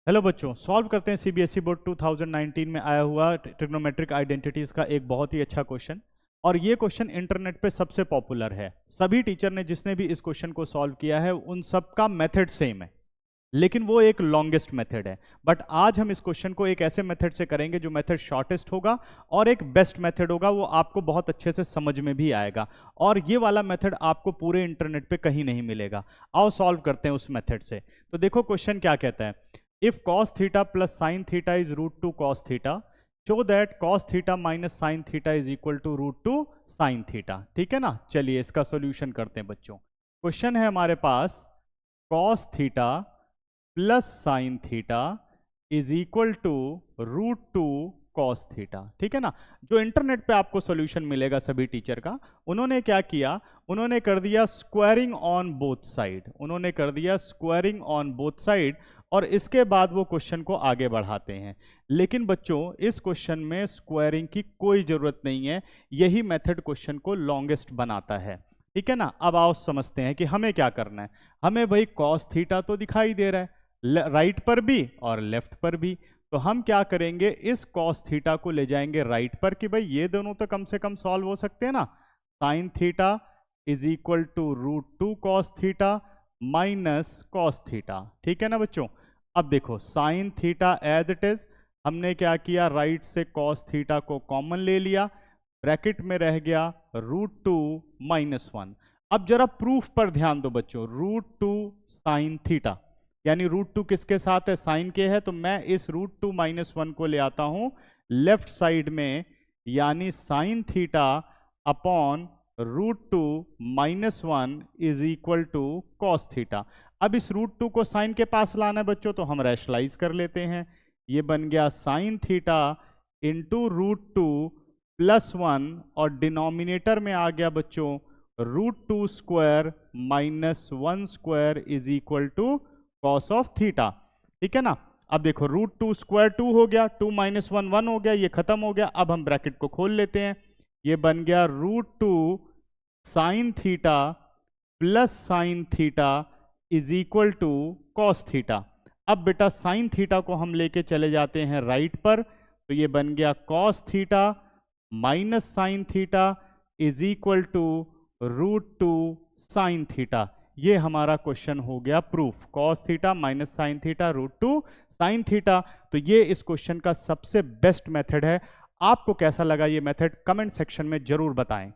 Hello बच्चों, solve करते हैं सीबीएसई बोर्ड 2019 में आया हुआ ट्रिग्नोमेट्रिक आइडेंटिटीज का एक बहुत ही अच्छा क्वेश्चन। और ये क्वेश्चन इंटरनेट पे सबसे पॉपुलर है। सभी टीचर ने जिसने भी इस क्वेश्चन को सॉल्व किया है उन सब का मेथड सेम है, लेकिन वो एक लॉन्गेस्ट मेथड है। बट आज हम इस क्वेश्चन को एक ऐसे मेथड से करेंगे जो मेथड शॉर्टेस्ट होगा और एक बेस्ट मेथड होगा, वो आपको बहुत अच्छे से समझ में भी आएगा। और ये वाला मेथड आपको पूरे इंटरनेट पे कहीं नहीं मिलेगा। आओ सॉल्व करते हैं उस मेथड से। तो देखो क्वेश्चन क्या कहता है, if cos theta plus sine theta is root two cos theta, show that cos theta minus sine theta is equal to root two sine theta. ठीक है ना, चलिए इसका सॉल्यूशन करते हैं बच्चों। क्वेश्चन है हमारे पास cos theta plus sine theta is equal to root two cos theta. ठीक है ना, जो इंटरनेट पे आपको सॉल्यूशन मिलेगा सभी टीचर का, उन्होंने क्या किया, उन्होंने कर दिया स्क्वायरिंग ऑन बोथ साइड, उन्होंने कर दिया स्क्वायरिंग ऑन बोथ साइड, और इसके बाद वो क्वेश्चन को आगे बढ़ाते हैं। लेकिन बच्चों इस क्वेश्चन में स्क्वायरिंग की कोई जरूरत नहीं है, यही मेथड क्वेश्चन को लॉन्गेस्ट बनाता है। ठीक है ना, अब आओ समझते हैं कि हमें क्या करना है। हमें भाई कॉस थीटा तो दिखाई दे रहा है राइट पर भी और लेफ्ट पर भी, तो हम क्या करेंगे, इस कॉस थीटा को ले जाएंगे राइट पर कि भाई ये दोनों तो कम से कम सॉल्व हो सकते हैं ना। Sine theta is equal to root two cos theta minus cos theta. ठीक है ना बच्चों, अब देखो sine theta as it is, हमने क्या किया, राइट से कॉस थीटा को कॉमन ले लिया, ब्रैकेट में रह गया रूट टू माइनस वन। अब जरा प्रूफ पर ध्यान दो बच्चों, रूट टू साइन थीटा, यानी रूट टू किसके साथ है, साइन के है, तो मैं इस रूट टू माइनस वन को ले आता हूं लेफ्ट साइड में, यानी sine theta upon root two minus one is equal to cos theta. अब इस रूट टू को साइन के पास लाना है बच्चों, तो हम रैशनलाइज कर लेते हैं। ये बन गया sine theta into root two plus one, और डिनोमिनेटर में आ गया बच्चों root two square minus one square is equal to cos of theta. ठीक है ना, अब देखो रूट टू स्क्वायर टू हो गया, टू माइनस वन वन हो गया, ये खत्म हो गया। अब हम ब्रैकेट को खोल लेते हैं, ये बन गया root two sine theta plus sine theta is equal to cos theta. अब बेटा साइन थीटा को हम लेके चले जाते हैं राइट पर, तो ये बन गया cos theta minus sine theta is equal to root two sine theta. ये हमारा क्वेश्चन हो गया proof, cos theta minus sine theta root two sine theta. तो ये इस क्वेश्चन का सबसे बेस्ट मेथड है। आपको कैसा लगा ये मेथड, कमेंट सेक्शन में जरूर बताएं।